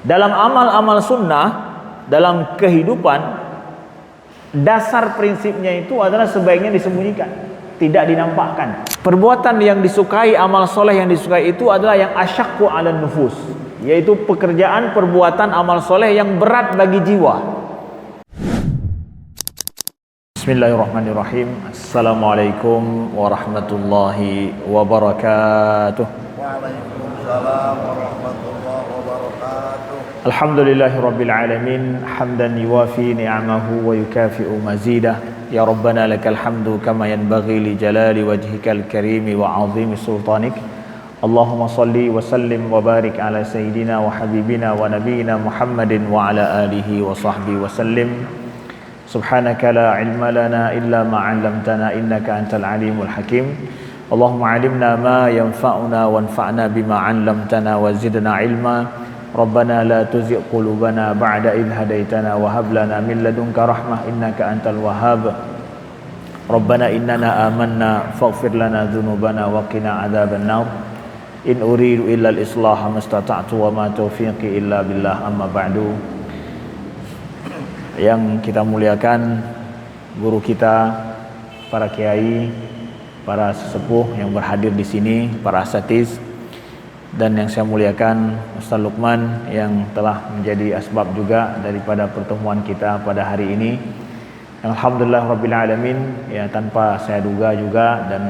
Dalam amal-amal sunnah, dalam kehidupan, dasar prinsipnya itu adalah sebaiknya disembunyikan, tidak dinampakkan. Perbuatan yang disukai, amal soleh yang disukai itu adalah yang asyakku ala nufus, yaitu pekerjaan perbuatan amal soleh yang berat bagi jiwa. Bismillahirrahmanirrahim. Assalamualaikum warahmatullahi wabarakatuh. Waalaikumsalam warahmatullahi wabarakatuh. Alhamdulillahirabbil alamin, hamdan yuwafi ni'amahu wa yukafi'u mazidah. Ya Rabbana lakal hamdu kama yanbaghi li jalali wajhikal karimi wa 'azimi sultanik. Allahumma salli wa sallim wa barik ala sayyidina wa habibina wa nabiyyina Muhammadin wa ala alihi wa sahbihi wa sallim. Subhanaka la ilma lana illa ma 'allamtana innaka antal alimul hakim. Allahumma 'allimna ma yanfa'una wanfa'na bima 'allamtana wa zidna ilma. Rabbana la tuzigh qulubana ba'da idh hadaitana wa hab lana min ladunka rahmah innaka antal wahhab. Rabbana innana amanna faghfir lana dhunubana wa qina adzabannar. In uridu illa al-islaha mastata'tu wa ma taufiqi illa billah, amma ba'du. Yang kita muliakan guru kita, para kiai, para sesepuh yang berhadir di sini, para asatiz, dan yang saya muliakan Ustaz Luqman yang telah menjadi asbab juga daripada pertemuan kita pada hari ini. Alhamdulillah Rabbil Alamin, ya tanpa saya duga juga dan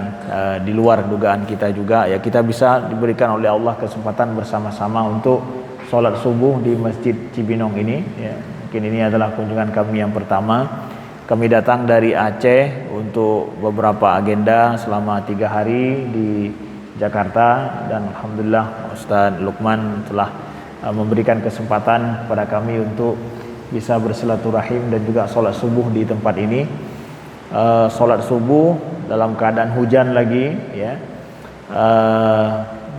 di luar dugaan kita juga, ya kita bisa diberikan oleh Allah kesempatan bersama-sama untuk sholat subuh di Masjid Cibinong ini. Ya, mungkin ini adalah kunjungan kami yang pertama. Kami datang dari Aceh untuk beberapa agenda selama 3 hari di Jakarta, dan Alhamdulillah Ustaz Luqman telah memberikan kesempatan kepada kami untuk bisa bersilaturahim dan juga sholat subuh di tempat ini. Sholat subuh dalam keadaan hujan lagi, ya.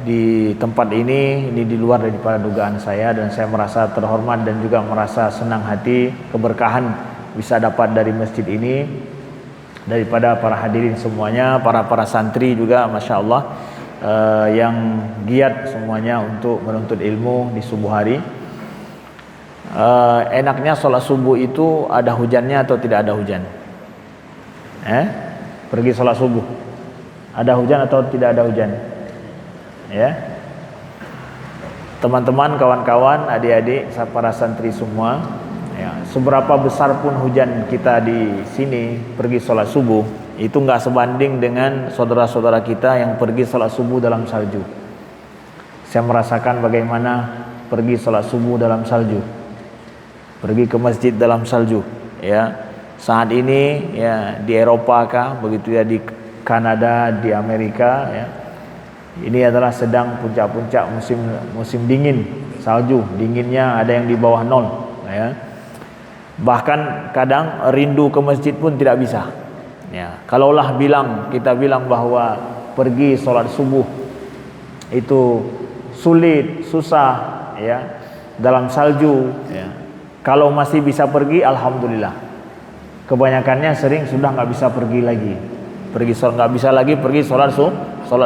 Di tempat ini di luar daripada dugaan saya, dan saya merasa terhormat dan juga merasa senang hati, keberkahan bisa dapat dari masjid ini, daripada para hadirin semuanya, para santri juga, masya Allah, yang giat semuanya untuk menuntut ilmu di subuh hari. Enaknya sholat subuh itu ada hujannya atau tidak ada hujan? Pergi sholat subuh, ada hujan atau tidak ada hujan? Ya, teman-teman, kawan-kawan, adik-adik, para santri semua, ya, seberapa besar pun hujan kita di sini pergi sholat subuh, itu nggak sebanding dengan saudara-saudara kita yang pergi sholat subuh dalam salju. Saya merasakan bagaimana pergi sholat subuh dalam salju, pergi ke masjid dalam salju. Ya, saat ini ya di Eropa kah, begitu ya di Kanada, di Amerika, ya. Ini adalah sedang puncak-puncak musim dingin, salju dinginnya ada yang di bawah 0, ya. Bahkan kadang rindu ke masjid pun tidak bisa. Ya, kalaulah kita bilang bahwa pergi sholat subuh itu sulit, susah, ya, dalam salju, ya. Kalau masih bisa pergi, alhamdulillah. Kebanyakannya sering sudah nggak bisa pergi lagi. Nggak bisa lagi pergi sholat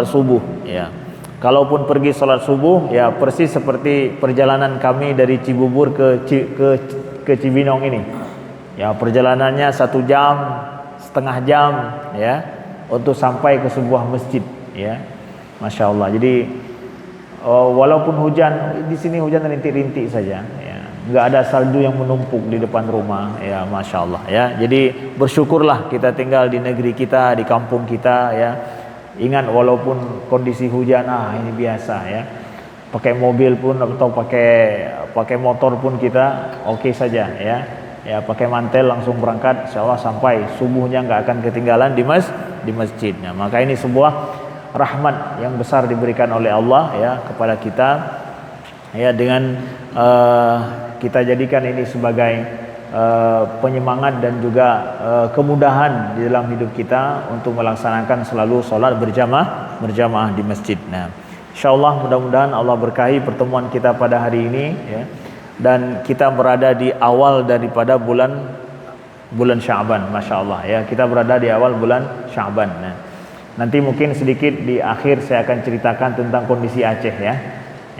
subuh, ya. Kalaupun pergi sholat subuh, ya persis seperti perjalanan kami dari Cibubur ke Cibinong ini. Ya, perjalanannya 1 jam, setengah jam, ya, untuk sampai ke sebuah masjid, ya. Masya Allah. Jadi walaupun hujan di sini, hujan rintik-rintik saja, ya. Nggak ada salju yang menumpuk di depan rumah, ya, masya Allah, ya. Jadi bersyukurlah kita tinggal di negeri kita, di kampung kita, ya. Ingat, walaupun kondisi hujan, ini biasa, ya. Pakai mobil pun atau pakai motor pun kita oke saja, ya. Ya, pakai mantel langsung berangkat, insyaallah sampai subuhnya nggak akan ketinggalan di masjidnya. Maka ini sebuah rahmat yang besar diberikan oleh Allah, ya, kepada kita, ya, dengan kita jadikan ini sebagai penyemangat dan juga kemudahan di dalam hidup kita untuk melaksanakan selalu sholat berjamaah di masjid. Nah, insyaallah mudah-mudahan Allah berkahi pertemuan kita pada hari ini, ya. Dan kita berada di awal daripada bulan Sya'ban, masya Allah, ya. Kita berada di awal bulan Sya'ban. Nah, nanti mungkin sedikit di akhir saya akan ceritakan tentang kondisi Aceh, ya.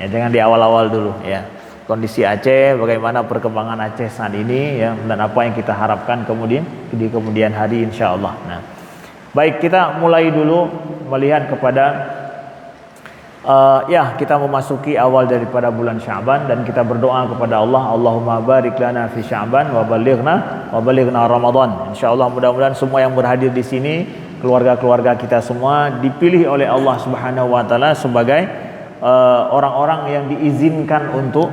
Ya, jangan di awal-awal dulu, ya. kondisi Aceh, bagaimana perkembangan Aceh saat ini ya, dan apa yang kita harapkan kemudian di kemudian hari insyaallah. Nah, baik, kita mulai dulu melihat kepada kita memasuki awal daripada bulan Sya'ban, dan kita berdoa kepada Allah, Allahumma barik lana fi Sya'ban wa balighna Ramadan. Insyaallah mudah-mudahan semua yang berhadir di sini, keluarga-keluarga kita semua dipilih oleh Allah Subhanahu wa taala sebagai orang-orang yang diizinkan untuk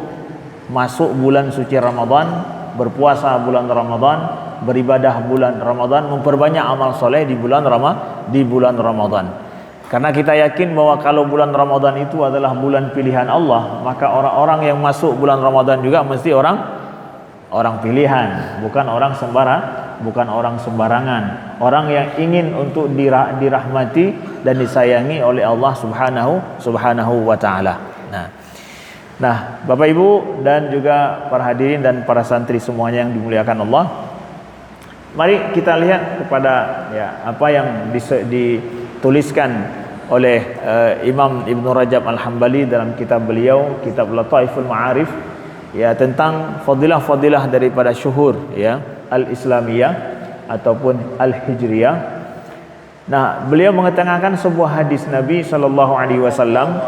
masuk bulan suci Ramadan, berpuasa bulan Ramadan, beribadah bulan Ramadan, memperbanyak amal soleh di bulan Ramadan. Karena kita yakin bahwa kalau bulan Ramadan itu adalah bulan pilihan Allah, maka orang-orang yang masuk bulan Ramadan juga mesti orang pilihan, bukan orang sembarangan, orang yang ingin untuk dirahmati dan disayangi oleh Allah Subhanahu wa taala. Nah, Bapak Ibu dan juga para hadirin dan para santri semuanya yang dimuliakan Allah, mari kita lihat kepada apa yang dituliskan oleh Imam Ibn Rajab Al-Hambali dalam kitab beliau, kitab Lataiful Ma'arif, tentang fadilah-fadilah daripada syuhur Al-Islamiyah ataupun Al-Hijriyah. Nah, beliau mengetengahkan sebuah hadis Nabi sallallahu alaihi wasallam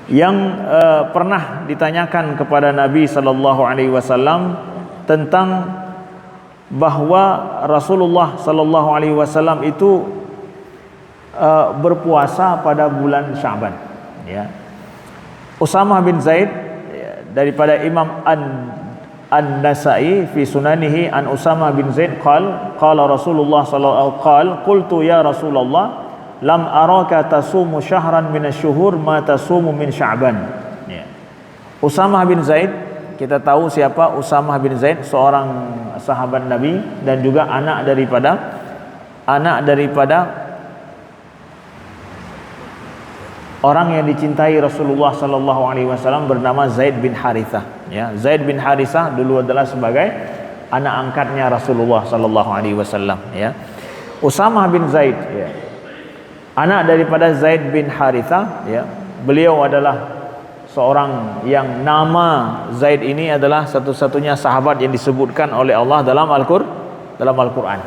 yang pernah ditanyakan kepada Nabi sallallahu alaihi wasallam tentang bahwa Rasulullah sallallahu alaihi wasallam itu berpuasa pada bulan Sya'ban. Usamah bin Zaid daripada Imam An-Nasa'i fi sunanihi an Usamah bin Zaid qala Rasulullah sallallahu alaihi wasallam qultu ya Rasulullah lam araka tasumu syahran minasy-syuhur ma tasumu min Sya'ban. Usamah bin Zaid, kita tahu siapa Usamah bin Zaid, seorang sahabat Nabi dan juga anak daripada orang yang dicintai Rasulullah sallallahu alaihi wasallam bernama Zaid bin Harithah. Zaid bin Harithah dulu adalah sebagai anak angkatnya Rasulullah sallallahu alaihi wasallam. Usamah bin Zaid, anak daripada Zaid bin Harithah. Beliau adalah seorang yang nama Zaid ini adalah satu-satunya sahabat yang disebutkan oleh Allah dalam Al-Quran.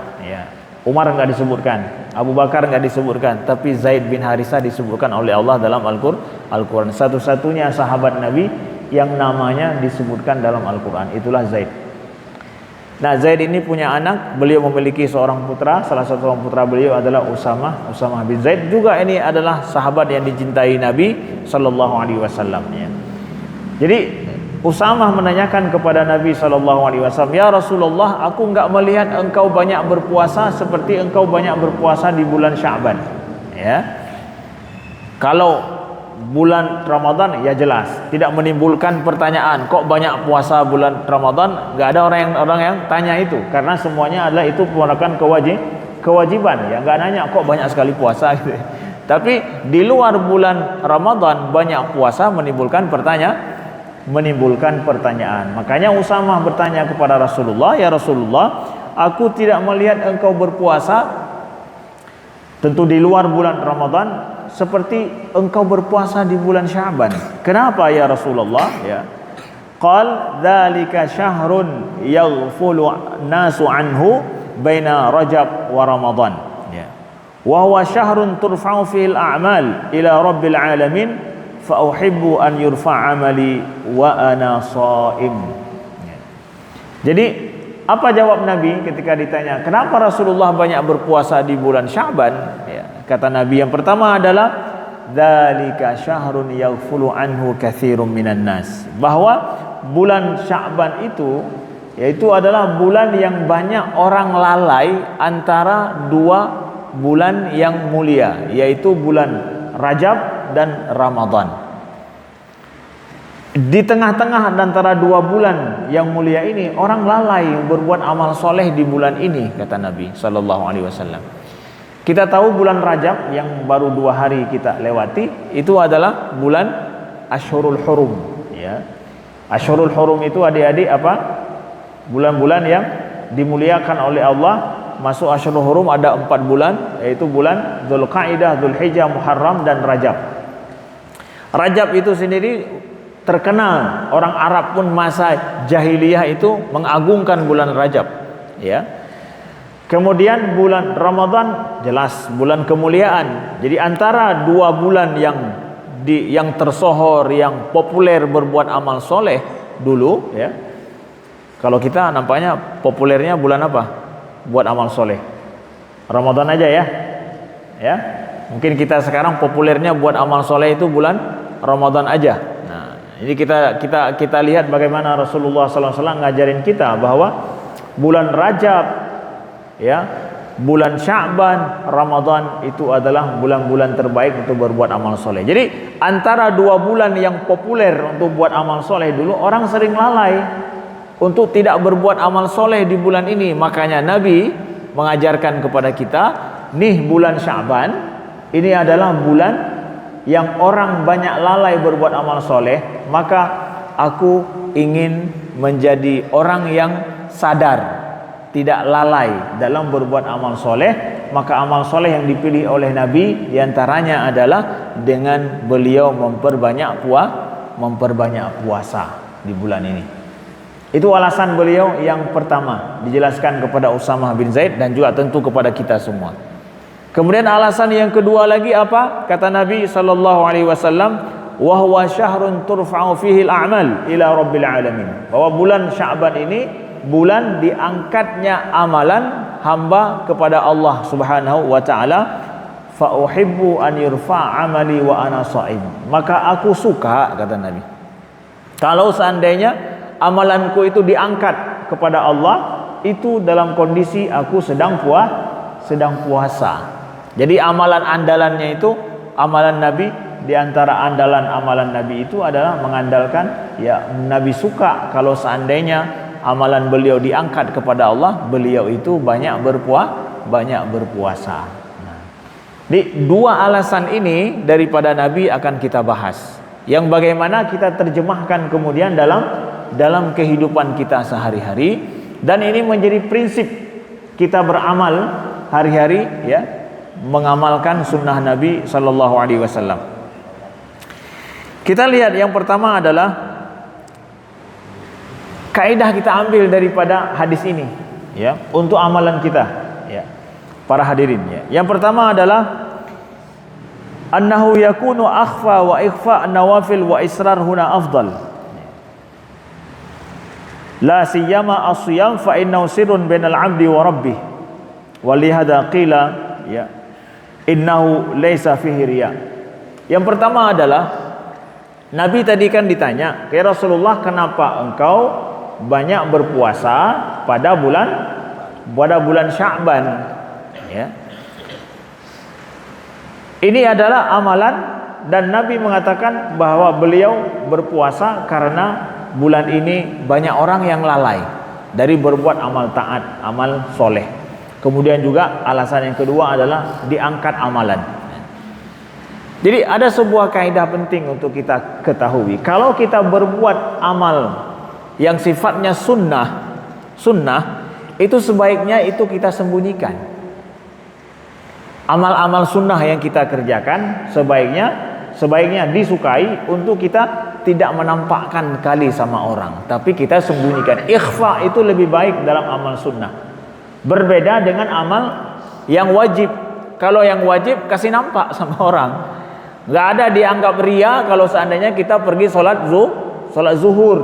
Umar enggak disebutkan, Abu Bakar enggak disebutkan, tapi Zaid bin Harithah disebutkan oleh Allah dalam Al-Quran. Satu-satunya sahabat Nabi yang namanya disebutkan dalam Al-Quran, itulah Zaid. Nah, Zaid ini punya anak, beliau memiliki seorang putra, salah satu orang putra beliau adalah Usamah bin Zaid. Juga ini adalah sahabat yang dicintai Nabi sallallahu alaihi wasallam. Jadi Usamah menanyakan kepada Nabi SAW, ya Rasulullah, aku enggak melihat engkau banyak berpuasa seperti engkau banyak berpuasa di bulan Sya'ban. Kalau bulan Ramadan jelas tidak menimbulkan pertanyaan, kok banyak puasa bulan Ramadan? Enggak ada orang yang tanya itu, karena semuanya adalah itu merupakan kewajiban. Enggak nanya kok banyak sekali puasa gitu. Tapi di luar bulan Ramadan banyak puasa menimbulkan pertanyaan. Makanya Usamah bertanya kepada Rasulullah, ya Rasulullah, aku tidak melihat engkau berpuasa tentu di luar bulan Ramadan seperti engkau berpuasa di bulan Sya'ban. Kenapa ya Rasulullah? Qal dzalika syahrun yaghfulu nasu anhu baina Rajab wa Ramadan. Wa huwa syahrun turfa'u fihi al-a'mal ila rabbil alamin. Fa'uhibbu an yurfa' amali wa ana sha'im. Jadi apa jawab Nabi ketika ditanya kenapa Rasulullah banyak berpuasa di bulan Sya'ban? Kata Nabi yang pertama adalah dzalika syahrun yaghfulu anhu katsirun minan nas. Bahwa bulan Sya'ban itu yaitu adalah bulan yang banyak orang lalai antara dua bulan yang mulia, yaitu bulan Rajab dan Ramadan. Di tengah-tengah antara dua bulan yang mulia ini, orang lalai berbuat amal soleh di bulan ini, kata Nabi sallallahu alaihi wasallam. Kita tahu bulan Rajab yang baru 2 hari kita lewati itu adalah bulan Ashurul Hurum. Ashurul Hurum itu adik-adik apa? Bulan-bulan yang dimuliakan oleh Allah. Masuk Ashurul Hurum ada 4 bulan, yaitu bulan Dzulqa'dah, Dzulhijjah, Muharram dan Rajab. Rajab itu sendiri terkenal orang Arab pun masa jahiliyah itu mengagungkan bulan Rajab, ya. Kemudian bulan Ramadan jelas bulan kemuliaan. Jadi antara dua bulan yang tersohor, yang populer berbuat amal soleh dulu, ya. Kalau kita nampaknya populernya bulan apa? Buat amal soleh. Ramadan aja ya. Ya. Mungkin kita sekarang populernya buat amal soleh itu bulan Ramadan aja. Nah, ini kita lihat bagaimana Rasulullah SAW ngajarin kita bahwa bulan Rajab, ya, bulan Sya'ban, Ramadan itu adalah bulan-bulan terbaik untuk berbuat amal soleh. Jadi antara dua bulan yang populer untuk buat amal soleh dulu, orang sering lalai untuk tidak berbuat amal soleh di bulan ini. Makanya Nabi mengajarkan kepada kita, nih bulan Sya'ban ini adalah bulan yang orang banyak lalai berbuat amal soleh. Maka aku ingin menjadi orang yang sadar, tidak lalai dalam berbuat amal soleh. Maka amal soleh yang dipilih oleh Nabi diantaranya adalah dengan beliau memperbanyak puasa di bulan ini. Itu alasan beliau yang pertama dijelaskan kepada Usamah bin Zaid dan juga tentu kepada kita semua. Kemudian alasan yang kedua lagi apa? Kata Nabi SAW, wa huwa syahrun turfa'u fihi al-a'mal ila rabbil alamin. Bahwa bulan Sya'ban ini bulan diangkatnya amalan hamba kepada Allah Subhanahu wa taala. Fa uhibbu an yurfa' amali wa ana sha'im. Maka aku suka, kata Nabi, kalau seandainya amalanku itu diangkat kepada Allah itu dalam kondisi aku sedang puasa. Jadi amalan andalannya itu, amalan Nabi, di antara andalan amalan Nabi itu adalah mengandalkan, ya, Nabi suka kalau seandainya amalan beliau diangkat kepada Allah, beliau itu banyak berpuasa. Nah, di dua alasan ini daripada Nabi akan kita bahas, yang bagaimana kita terjemahkan kemudian dalam kehidupan kita sehari-hari, dan ini menjadi prinsip kita beramal hari-hari, ya, mengamalkan sunnah Nabi Sallallahu Alaihi Wasallam. Kita lihat yang pertama adalah kaidah kita ambil daripada hadis ini, ya, untuk amalan kita, ya, para hadirin, ya. Yang pertama adalah annahu yakunu akhfa wa ikhfa an-nawafil wa israr huna afdal. La siyama as-siyam fa innahu sirrun bainal 'abdi wa rabbih. Wa li hadza qila, ya, innahu laisa fihi riya. Yang pertama adalah Nabi tadi kan ditanya, "Ya Rasulullah, kenapa engkau banyak berpuasa pada bulan Sya'ban?" Ya. Ini adalah amalan, dan Nabi mengatakan bahwa beliau berpuasa karena bulan ini banyak orang yang lalai dari berbuat amal taat, amal soleh. Kemudian juga alasan yang kedua adalah diangkat amalan. Jadi ada sebuah kaidah penting untuk kita ketahui. Kalau kita berbuat amal yang sifatnya sunnah itu sebaiknya itu kita sembunyikan. Amal-amal sunnah yang kita kerjakan sebaiknya disukai untuk kita tidak menampakkan kali sama orang, tapi kita sembunyikan. Ikhfa itu lebih baik dalam amal sunnah. Berbeda dengan amal yang wajib. Kalau yang wajib kasih nampak sama orang. Nggak ada dianggap ria kalau seandainya kita pergi sholat zuhur.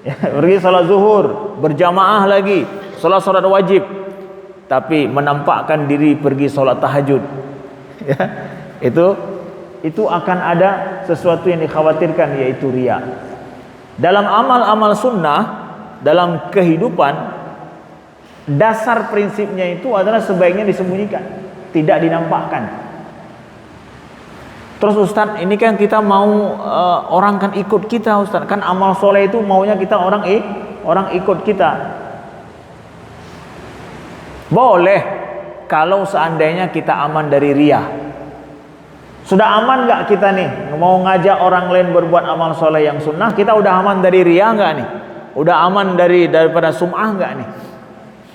Ya, pergi sholat zuhur, berjamaah lagi, sholat wajib, tapi menampakkan diri pergi sholat tahajud. Ya, itu akan ada sesuatu yang dikhawatirkan, yaitu ria. Dalam amal-amal sunnah, dalam kehidupan, dasar prinsipnya itu adalah sebaiknya disembunyikan, tidak dinampakkan. Terus Ustaz, ini kan kita mau orang kan ikut kita, Ustaz. Kan amal soleh itu maunya kita orang ikut kita. Boleh kalau seandainya kita aman dari ria. Sudah aman nggak kita nih mau ngajak orang lain berbuat amal soleh yang sunnah? Kita udah aman dari ria nggak nih? Udah aman daripada sum'ah nggak nih?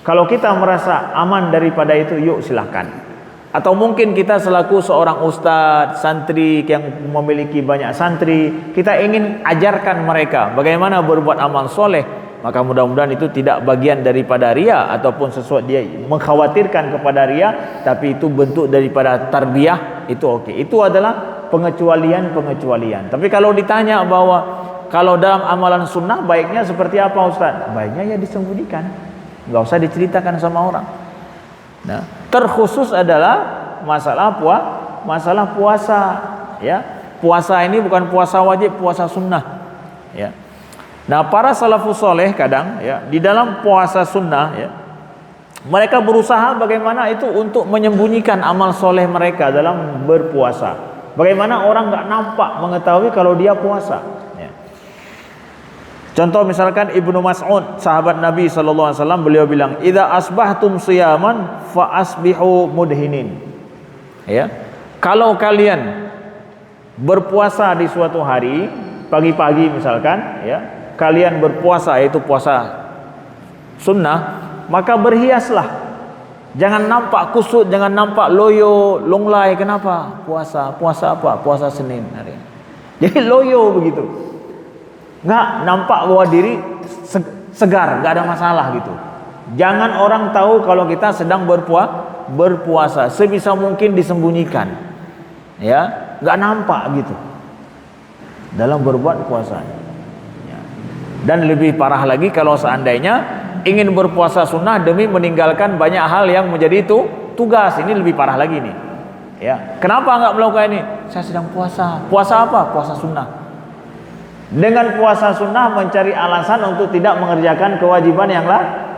Kalau kita merasa aman daripada itu, yuk silahkan. Atau mungkin kita selaku seorang ustadz, santri yang memiliki banyak santri, kita ingin ajarkan mereka bagaimana berbuat amal soleh. Maka mudah-mudahan itu tidak bagian daripada ria ataupun sesuatu dia mengkhawatirkan kepada ria, tapi itu bentuk daripada tarbiyah, itu oke. Itu adalah pengecualian. Tapi kalau ditanya bahwa kalau dalam amalan sunnah baiknya seperti apa Ustaz? Baiknya ya disembunyikan, nggak usah diceritakan sama orang. Nah, terkhusus adalah masalah puasa, ya. Puasa ini bukan puasa wajib, puasa sunnah, ya. Nah, para salafus soleh kadang, ya, di dalam puasa sunnah, ya, mereka berusaha bagaimana itu untuk menyembunyikan amal soleh mereka dalam berpuasa. Bagaimana orang nggak nampak mengetahui kalau dia puasa. Ya. Contoh misalkan Ibnu Mas'ud, sahabat Nabi SAW, beliau bilang, "Idza asbahtum siyaman fa asbihu mudhinin." Ya, kalau kalian berpuasa di suatu hari, pagi-pagi misalkan, ya, kalian berpuasa, yaitu puasa sunnah, maka berhiaslah. Jangan nampak kusut, jangan nampak loyo, lunglai. Kenapa? Puasa apa? Puasa Senin hari ini. Jadi loyo begitu. Nggak nampak bahwa diri segar, nggak ada masalah gitu. Jangan orang tahu kalau kita sedang berpuasa. Sebisa mungkin disembunyikan, ya, nggak nampak gitu dalam berbuat puasa. Dan lebih parah lagi kalau seandainya ingin berpuasa sunnah demi meninggalkan banyak hal yang menjadi itu tugas. Ini lebih parah lagi nih, ya. Kenapa nggak melakukan ini? Saya sedang puasa. Puasa apa? Puasa sunnah. Dengan puasa sunnah mencari alasan untuk tidak mengerjakan kewajiban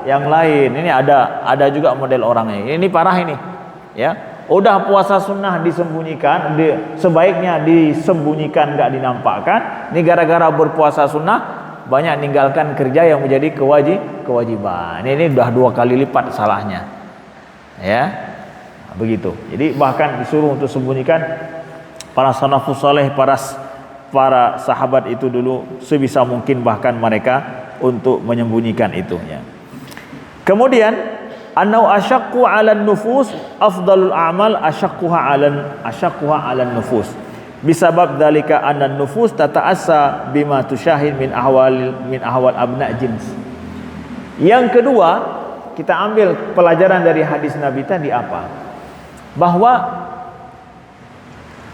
yang lain. Ini ada juga model orangnya. Ini parah ini, ya. Udah puasa sunnah disembunyikan, sebaiknya disembunyikan, nggak dinampakkan. Ini gara-gara berpuasa sunnah banyak ninggalkan kerja yang menjadi kewajiban. Ini udah 2 kali lipat salahnya, ya, begitu. Jadi bahkan disuruh untuk sembunyikan. Para salafus saleh, para sahabat itu dulu sebisa mungkin bahkan mereka untuk menyembunyikan itu, ya. Kemudian annau asyaqqu 'alan nufus afdalul a'mal asyaqquha 'alan nufus. Bisabab dzalika anna nufus tata'assa bima tusyahid min ahwal abna jins. Yang kedua, kita ambil pelajaran dari hadis Nabi tadi apa? Bahwa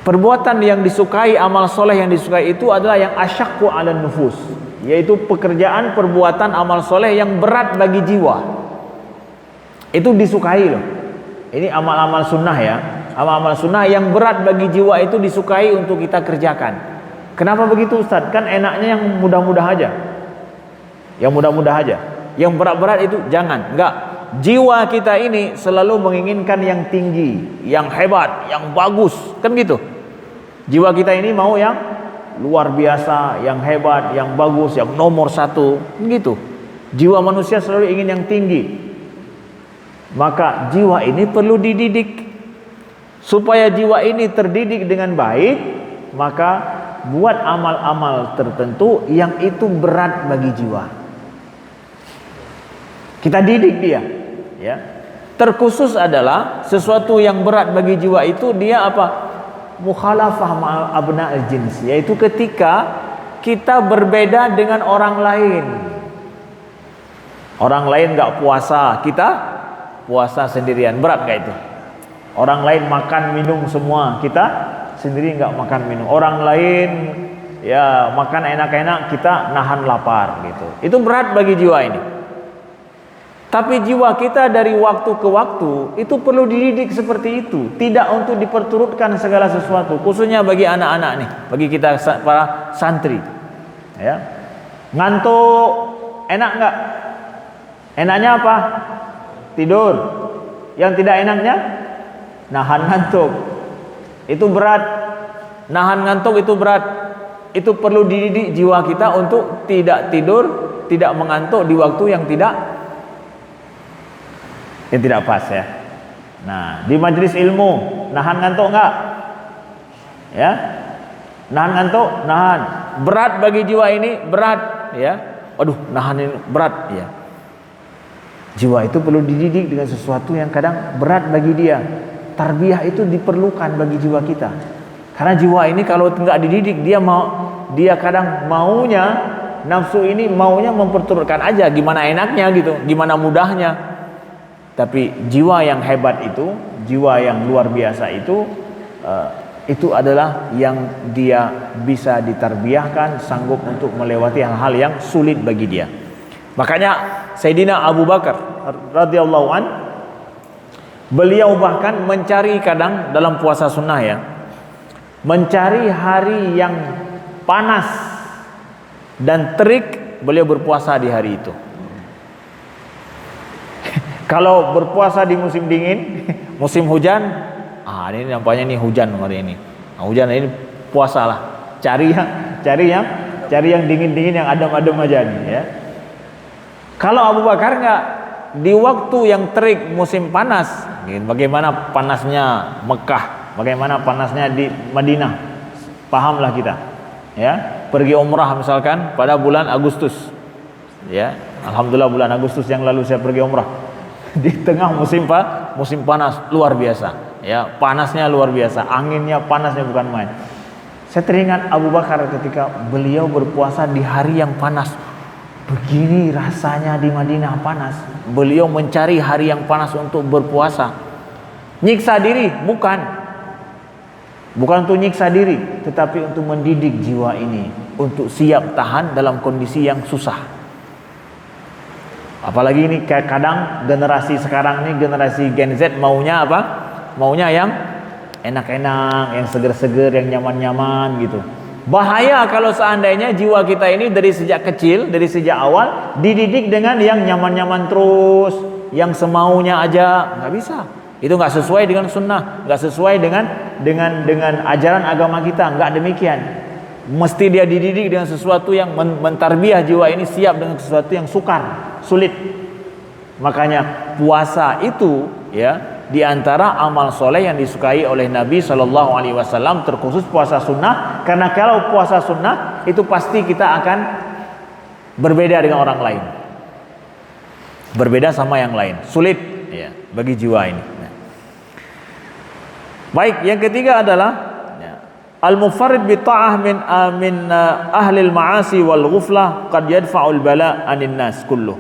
perbuatan yang disukai, amal soleh yang disukai itu adalah yang asyaqqu 'alan nufus, yaitu pekerjaan perbuatan amal soleh yang berat bagi jiwa. Itu disukai loh. Ini amal-amal sunnah, ya. Amal-amal sunnah yang berat bagi jiwa itu disukai untuk kita kerjakan. Kenapa begitu Ustaz? Kan enaknya yang mudah-mudah aja. Yang mudah-mudah aja. Yang berat-berat itu jangan. Enggak. Jiwa kita ini selalu menginginkan yang tinggi, yang hebat, yang bagus. Kan gitu. Jiwa kita ini mau yang luar biasa, yang hebat, yang bagus, yang nomor 1. Gitu. Jiwa manusia selalu ingin yang tinggi. Maka jiwa ini perlu dididik. Supaya jiwa ini terdidik dengan baik, maka buat amal-amal tertentu yang itu berat bagi jiwa. Kita didik dia, ya. Terkhusus adalah sesuatu yang berat bagi jiwa itu dia apa? Mukhalafah ma'al abna'il jins, yaitu ketika kita berbeda dengan orang lain. Orang lain enggak puasa, kita puasa sendirian. Berat enggak itu? Orang lain makan minum semua, kita sendiri enggak makan minum. Orang lain ya makan enak-enak, kita nahan lapar gitu. Itu berat bagi jiwa ini. Tapi jiwa kita dari waktu ke waktu itu perlu dididik seperti itu, tidak untuk diperturutkan segala sesuatu, khususnya bagi anak-anak nih, bagi kita para santri. Ya. Ngantuk enak enggak? Enaknya apa? Tidur. Yang tidak enaknya nahan ngantuk. Itu berat. Nahan ngantuk itu berat. Itu perlu dididik jiwa kita untuk tidak tidur, tidak mengantuk di waktu yang tidak pas, ya. Nah, di majelis ilmu nahan ngantuk enggak? Ya. Nahan ngantuk, nahan. Berat bagi jiwa ini, berat, ya. Aduh, nahan ini berat, ya. Jiwa itu perlu dididik dengan sesuatu yang kadang berat bagi dia. tarbiyah itu diperlukan bagi jiwa kita. Karena jiwa ini kalau nggak dididik, dia kadang maunya, nafsu ini maunya memperturutkan aja, gimana enaknya gitu, gimana mudahnya. Tapi jiwa yang hebat itu, jiwa yang luar biasa itu adalah yang dia bisa ditarbiyahkan, sanggup untuk melewati hal-hal yang sulit bagi dia. Makanya Sayyidina Abu Bakar radhiyallahu an, beliau bahkan mencari kadang dalam puasa sunnah ya, mencari hari yang panas dan terik, beliau berpuasa di hari itu. Kalau berpuasa di musim dingin, musim hujan, ini nampaknya nih hujan hari ini. Hujan ini puasalah. Cari yang dingin-dingin, yang adem-adem aja nih ya. Kalau Abu Bakar enggak, di waktu yang terik musim panas, bagaimana panasnya Mekah, bagaimana panasnya di Madinah, pahamlah kita ya. Pergi umrah misalkan pada bulan Agustus ya, alhamdulillah bulan Agustus yang lalu saya pergi umrah di tengah musim panas luar biasa ya, panasnya luar biasa, anginnya panasnya bukan main. Saya teringat Abu Bakar ketika beliau berpuasa di hari yang panas. Begini rasanya di Madinah panas, beliau mencari hari yang panas untuk berpuasa. Nyiksa diri bukan untuk nyiksa diri, tetapi untuk mendidik jiwa ini untuk siap tahan dalam kondisi yang susah. Apalagi ini kadang generasi sekarang ini, generasi Gen Z maunya apa? Maunya yang enak-enak, yang seger-seger, yang nyaman-nyaman gitu. Bahaya kalau seandainya jiwa kita ini dari sejak kecil, dari sejak awal dididik dengan yang nyaman-nyaman terus, yang semaunya aja, nggak bisa. Itu nggak sesuai dengan sunnah, nggak sesuai dengan ajaran agama kita, nggak demikian. Mesti dia dididik dengan sesuatu yang mentarbiyah jiwa ini siap dengan sesuatu yang sukar, sulit. Makanya puasa itu ya, di antara amal soleh yang disukai oleh Nabi SAW, terkhusus puasa sunnah. Karena kalau puasa sunnah itu pasti kita akan berbeda dengan orang lain, berbeda sama yang lain, sulit ya bagi jiwa ini. Baik, yang ketiga adalah al-mufarrid bi ta'ah min ahli al-ma'asi wal ghuflah qad yadfa'ul bala 'anil nas kulluh.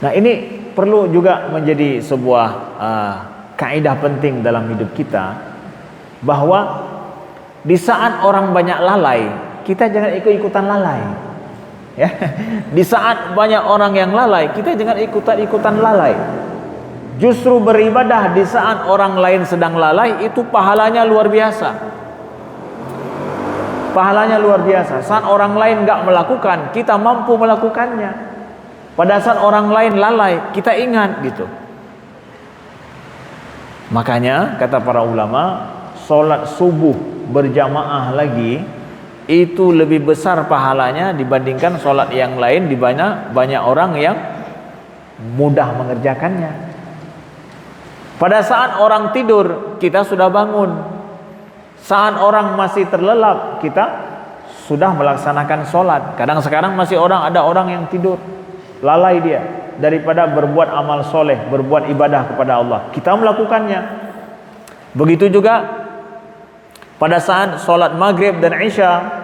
Nah, ini perlu juga menjadi sebuah kaidah penting dalam hidup kita, bahwa di saat orang banyak lalai, kita jangan ikut-ikutan lalai. Ya. Di saat banyak orang yang lalai, kita jangan ikutan-ikutan lalai. Justru beribadah di saat orang lain sedang lalai itu pahalanya luar biasa. Pahalanya luar biasa. Saat orang lain enggak melakukan, kita mampu melakukannya. Pada saat orang lain lalai, kita ingat gitu. Makanya kata para ulama, sholat subuh berjamaah lagi itu lebih besar pahalanya dibandingkan sholat yang lain, di banyak orang yang mudah mengerjakannya. Pada saat orang tidur, kita sudah bangun. Saat orang masih terlelap, kita sudah melaksanakan sholat. Kadang sekarang masih ada orang yang tidur, lalai dia daripada berbuat amal soleh, berbuat ibadah kepada Allah. Kita melakukannya. Begitu juga pada saat sholat maghrib dan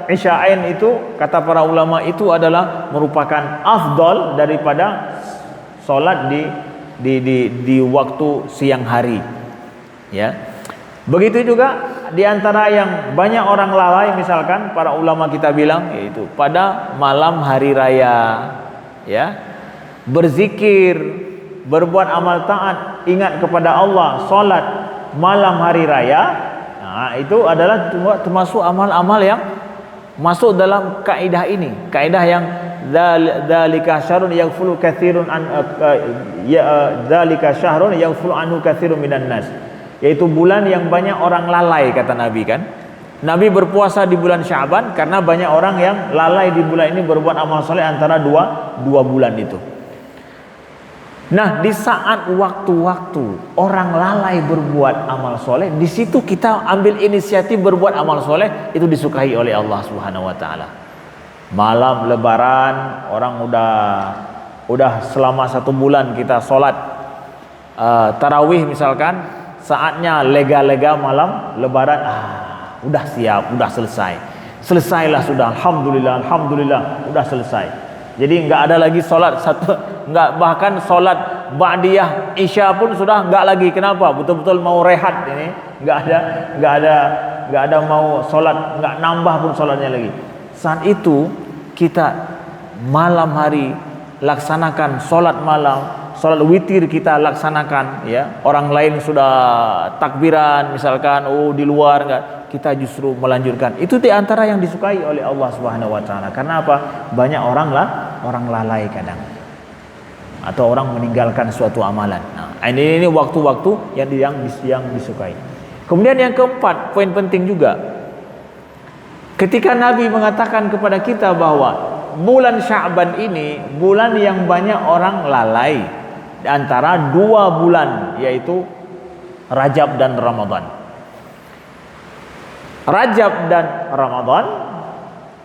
isya'ain itu, kata para ulama itu adalah merupakan afdal daripada sholat di waktu siang hari. Ya. Begitu juga di antara yang banyak orang lalai, misalkan para ulama kita bilang, yaitu pada malam hari raya. Ya, berzikir, berbuat amal taat, ingat kepada Allah, salat malam hari raya. Nah, itu adalah termasuk amal-amal yang masuk dalam kaidah ini, kaidah yang dzalika syahrun yaghfulu katsirun an dzalika syahrun yaghfulu anhu katsirun minan nas, yaitu bulan yang banyak orang lalai, kata Nabi kan. Nabi berpuasa di bulan Sya'ban karena banyak orang yang lalai di bulan ini berbuat amal soleh antara dua bulan itu. Nah, di saat waktu-waktu orang lalai berbuat amal soleh, di situ kita ambil inisiatif berbuat amal soleh, itu disukai oleh Allah Subhanahu Wa Taala. Malam Lebaran, orang udah selama 1 bulan kita sholat tarawih misalkan, saatnya lega-lega malam lebaran, udah siap, udah selesai. Selesailah sudah, alhamdulillah, alhamdulillah, udah selesai. Jadi enggak ada lagi solat satu, enggak, bahkan solat ba'diyah isya pun sudah enggak lagi. Kenapa? Betul-betul mau rehat ini, enggak ada mau solat, enggak nambah pun solatnya lagi. Saat itu kita malam hari laksanakan solat malam, solat witir kita laksanakan, ya. Orang lain sudah takbiran misalkan, di luar, enggak, kita justru melanjutkan. Itu di antara yang disukai oleh Allah Subhanahu wa taala. Karena apa? Banyak orang lalai kadang, atau orang meninggalkan suatu amalan. Nah, ini waktu-waktu yang disukai. Kemudian yang keempat, poin penting juga. Ketika Nabi mengatakan kepada kita bahwa bulan Sya'ban ini bulan yang banyak orang lalai di antara dua bulan, yaitu Rajab dan Ramadan. Rajab dan Ramadan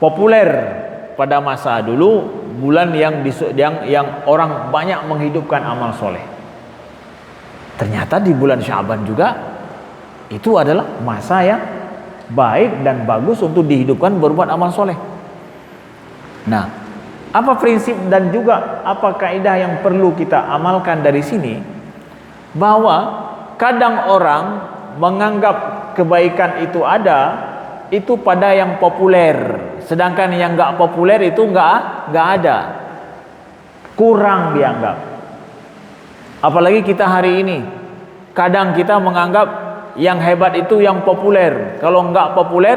populer pada masa dulu, bulan yang orang banyak menghidupkan amal soleh. Ternyata di bulan Sya'ban juga itu adalah masa yang baik dan bagus untuk dihidupkan berbuat amal soleh. Nah, apa prinsip dan juga apa kaidah yang perlu kita amalkan dari sini? Bahwa kadang orang menganggap kebaikan itu itu pada yang populer, sedangkan yang enggak populer itu enggak ada, kurang dianggap. Apalagi kita hari ini, kadang kita menganggap yang hebat itu yang populer. Kalau enggak populer,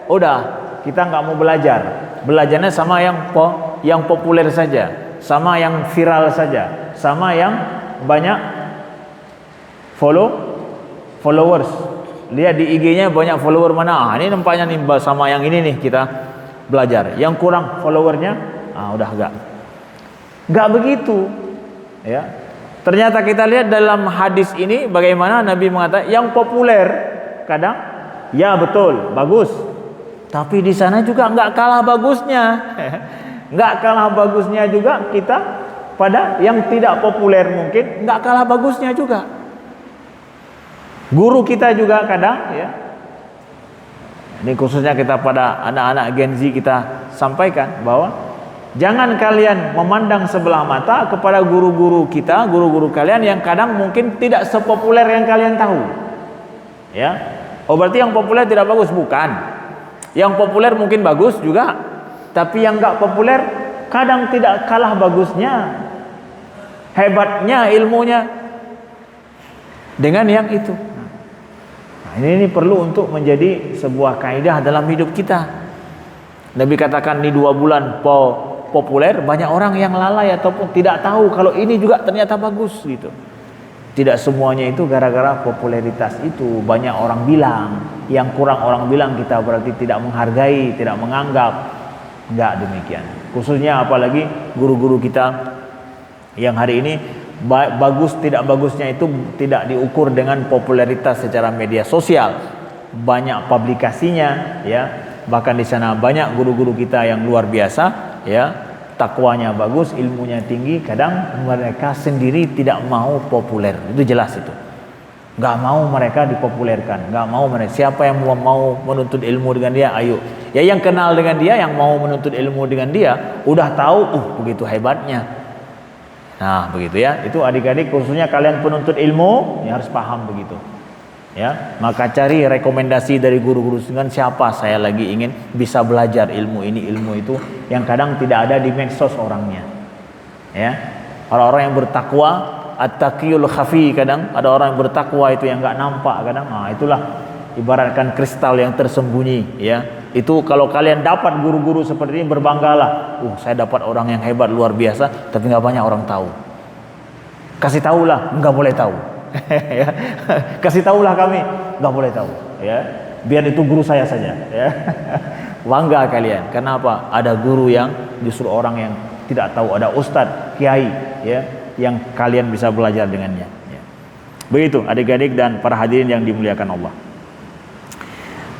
udah kita enggak mau belajar. Belajarnya sama yang populer saja, sama yang viral saja, sama yang banyak followers. Lihat di IG-nya banyak follower mana, ini nampaknya nih sama yang ini nih kita belajar. Yang kurang followernya, udah enggak begitu, ya. Ternyata kita lihat dalam hadis ini bagaimana Nabi mengatakan yang populer kadang, ya betul, bagus. Tapi di sana juga enggak kalah bagusnya. Enggak kalah bagusnya juga kita pada yang tidak populer, mungkin enggak kalah bagusnya juga. Guru kita juga kadang, ya. Ini khususnya kita pada anak-anak Gen Z kita sampaikan bahwa jangan kalian memandang sebelah mata kepada guru-guru kita, guru-guru kalian yang kadang mungkin tidak sepopuler yang kalian tahu. Ya. Berarti yang populer tidak bagus? Bukan. Yang populer mungkin bagus juga, tapi yang enggak populer kadang tidak kalah bagusnya, hebatnya ilmunya dengan yang itu. Nah, ini perlu untuk menjadi sebuah kaidah dalam hidup kita. Nabi katakan di 2 bulan populer, banyak orang yang lalai ataupun tidak tahu kalau ini juga ternyata bagus gitu. Tidak semuanya itu gara-gara popularitas itu. Banyak orang bilang, yang kurang orang bilang kita berarti tidak menghargai, tidak menganggap. Enggak demikian. Khususnya apalagi guru-guru kita yang hari ini bagus tidak bagusnya itu tidak diukur dengan popularitas secara media sosial. Banyak publikasinya, ya. Bahkan di sana banyak guru-guru kita yang luar biasa, ya. Takwanya bagus, ilmunya tinggi, kadang mereka sendiri tidak mau populer. Itu jelas itu. Enggak mau mereka dipopulerkan, enggak mau mereka. Siapa yang mau menuntut ilmu dengan dia, ayo. Ya yang kenal dengan dia, yang mau menuntut ilmu dengan dia, udah tahu, begitu hebatnya. Nah, begitu ya. Itu adik-adik, khususnya kalian penuntut ilmu, ya harus paham begitu. Ya, maka cari rekomendasi dari guru-guru dengan siapa saya lagi ingin bisa belajar ilmu ini, ilmu itu yang kadang tidak ada di medsos orangnya. Ya. Orang-orang yang bertakwa, at-taqiyul khafi, kadang ada orang yang bertakwa itu yang enggak nampak kadang. Itulah ibaratkan kristal yang tersembunyi, ya. Itu kalau kalian dapat guru-guru seperti ini, berbanggalah. Saya dapat orang yang hebat luar biasa, tapi enggak banyak orang tahu. Kasih tahulah, enggak boleh tahu. Ya. Kasih tahulah kami, nggak boleh tahu, ya. Biar itu guru saya saja, ya. Bangga kalian. Kenapa? Ada guru yang justru orang yang tidak tahu, ada ustadz, kiai, ya, yang kalian bisa belajar dengannya. Ya. Begitu, adik-adik dan para hadirin yang dimuliakan Allah.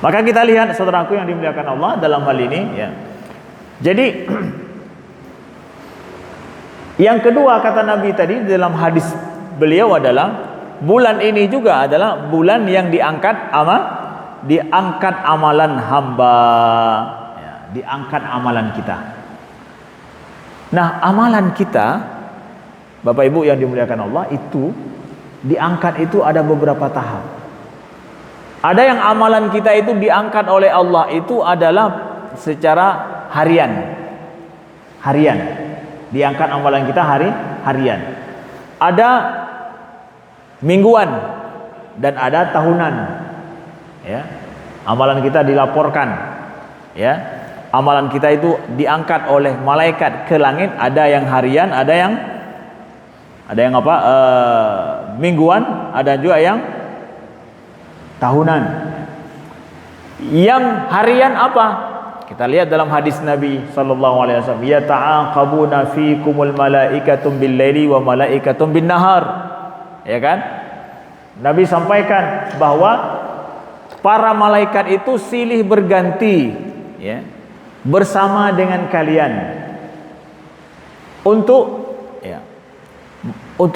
Maka kita lihat, saudaraku yang dimuliakan Allah dalam hal ini, ya. Jadi yang kedua kata Nabi tadi dalam hadis beliau adalah bulan ini juga adalah bulan yang diangkat amalan hamba, ya, diangkat amalan kita. Nah, amalan kita, Bapak Ibu yang dimuliakan Allah, itu diangkat itu ada beberapa tahap. Ada yang amalan kita itu diangkat oleh Allah itu adalah secara harian. Diangkat amalan kita harian. Ada mingguan dan ada tahunan. Ya. Amalan kita dilaporkan. Ya. Amalan kita itu diangkat oleh malaikat ke langit, ada yang harian, ada yang mingguan, ada juga yang tahunan. Yang harian apa? Kita lihat dalam hadis Nabi sallallahu alaihi wasallam, ya ta'aqabuna fikumul malaikatum bil laili wa malaikatum bin nahar. Ya kan? Nabi sampaikan bahwa para malaikat itu silih berganti, ya, bersama dengan kalian untuk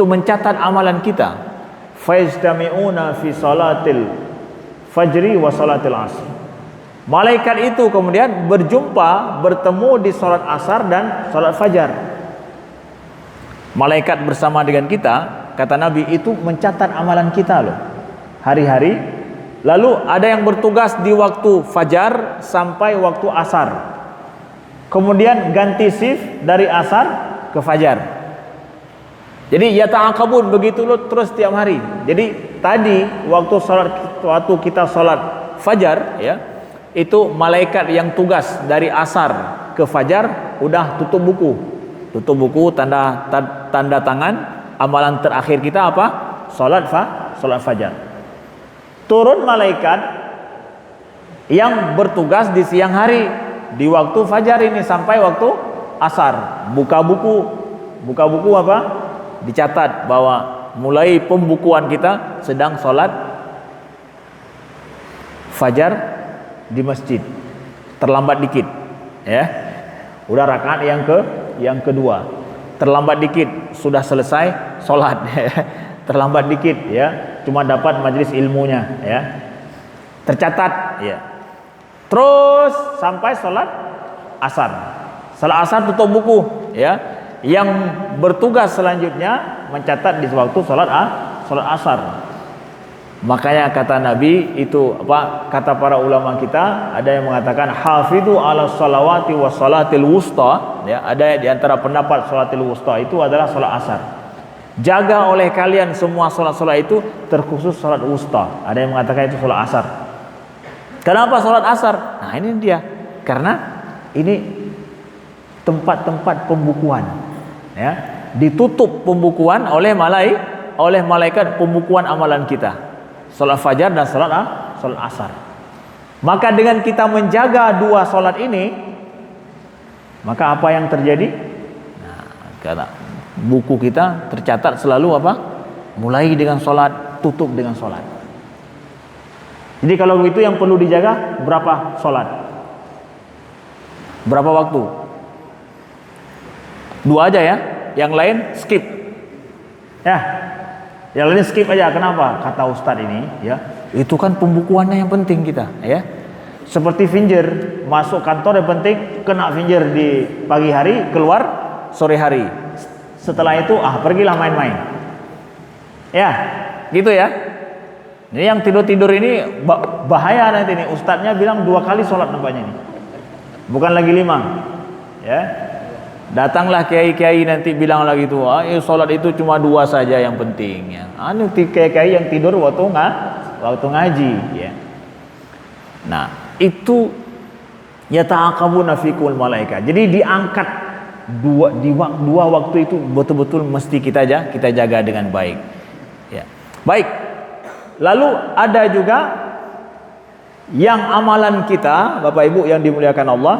mencatat amalan kita. Fayajtami'una fi salatil fajri wa salatil asr. Malaikat itu kemudian bertemu di salat asar dan salat fajar. Malaikat bersama dengan kita, kata Nabi, itu mencatat amalan kita loh, hari-hari. Lalu ada yang bertugas di waktu fajar sampai waktu asar, kemudian ganti shift dari asar ke fajar. Jadi ya ta'aqabun, begitu loh terus tiap hari. Jadi tadi waktu kita salat fajar, ya, itu malaikat yang tugas dari asar ke fajar udah tutup buku, tanda tangan. Amalan terakhir kita apa? Salat fajar. Turun malaikat yang bertugas di siang hari, di waktu fajar ini sampai waktu asar, buka buku apa? Dicatat bahwa mulai pembukuan kita sedang salat fajar di masjid, terlambat dikit, ya, udah rakaat yang kedua, terlambat dikit sudah selesai sholat, terlambat dikit, ya, cuma dapat majelis ilmunya, ya, tercatat, ya, terus sampai sholat asar tutup buku, ya, yang bertugas selanjutnya mencatat di waktu sholat asar. Makanya kata Nabi itu kata para ulama kita, ada yang mengatakan hafidhu ala salawati wa salatil wusta, ya, ada di antara pendapat salatil wusta itu adalah salat asar. Jaga oleh kalian semua salat-salat itu, terkhusus salat wusta. Ada yang mengatakan itu salat asar. Kenapa salat asar? Nah, ini dia. Karena ini tempat-tempat pembukuan, ya. Ditutup pembukuan oleh malaikat pembukuan amalan kita. Salat fajar dan salat asar. Maka dengan kita menjaga dua salat ini, maka apa yang terjadi? Nah, karena buku kita tercatat selalu apa? Mulai dengan salat, tutup dengan salat. Jadi kalau begitu yang perlu dijaga berapa salat? Berapa waktu? 2 aja ya, yang lain skip. Ya. Yang lain skip aja. Kenapa? Kata Ustadz ini, ya, itu kan pembukuannya yang penting kita, ya. Seperti finger, masuk kantor yang penting kena finger di pagi hari, keluar sore hari. Setelah itu pergilah main-main. Ya, gitu ya. Ini yang tidur-tidur ini bahaya nanti nih. Ustadznya bilang 2 kali sholat nampaknya nih. Bukan lagi 5. Ya. Datanglah kiai-kiai nanti bilang lagi tuh, sholat itu cuma 2 saja yang penting, ya. Kiai-kiai yang tidur waktu ngaji, ya. Nah, itu ya ta'aqabuna fikumul malaikat. Jadi diangkat dua waktu itu betul-betul mesti kita jaga dengan baik. Ya. Baik. Lalu ada juga yang amalan kita, Bapak Ibu yang dimuliakan Allah,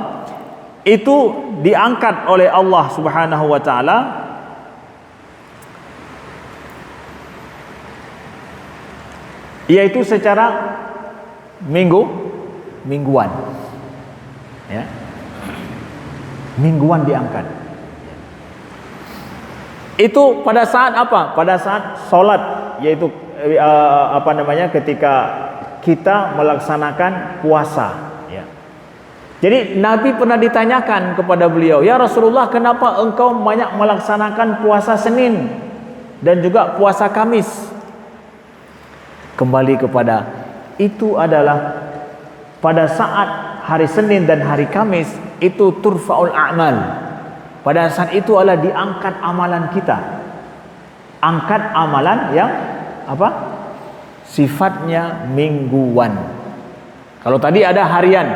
itu diangkat oleh Allah Subhanahu wa taala yaitu secara mingguan. Ya. Mingguan diangkat. Itu pada saat apa? Pada saat salat, yaitu ketika kita melaksanakan puasa, ya. Jadi Nabi pernah ditanyakan kepada beliau, "Ya Rasulullah, kenapa engkau banyak melaksanakan puasa Senin dan juga puasa Kamis?" Kembali kepada itu adalah pada saat hari Senin dan hari Kamis itu turfa'ul a'mal. Pada saat itu adalah diangkat amalan kita. Angkat amalan yang sifatnya mingguan. Kalau tadi ada harian,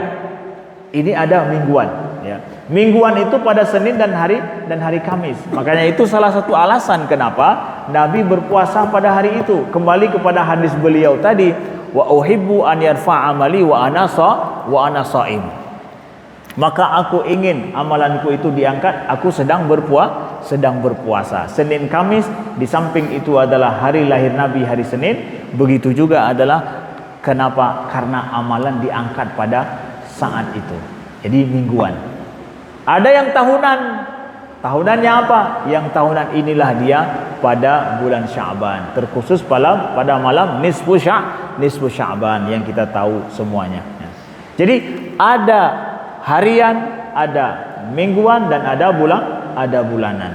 ini ada mingguan, ya. Mingguan itu pada Senin dan hari Kamis. Makanya itu salah satu alasan kenapa Nabi berpuasa pada hari itu. Kembali kepada hadis beliau tadi, wa uhibbu an yarfa amali wa ana shaim. Maka aku ingin amalanku itu diangkat, aku sedang berpuasa. Senin Kamis, di samping itu adalah hari lahir Nabi hari Senin, begitu juga adalah kenapa? Karena amalan diangkat pada saat itu. Jadi mingguan. Ada yang tahunan. Tahunannya apa? Yang tahunan inilah dia pada bulan Sya'ban, terkhusus pada malam nisfu Sya'ban yang kita tahu semuanya. Jadi ada harian, ada mingguan, dan ada bulanan.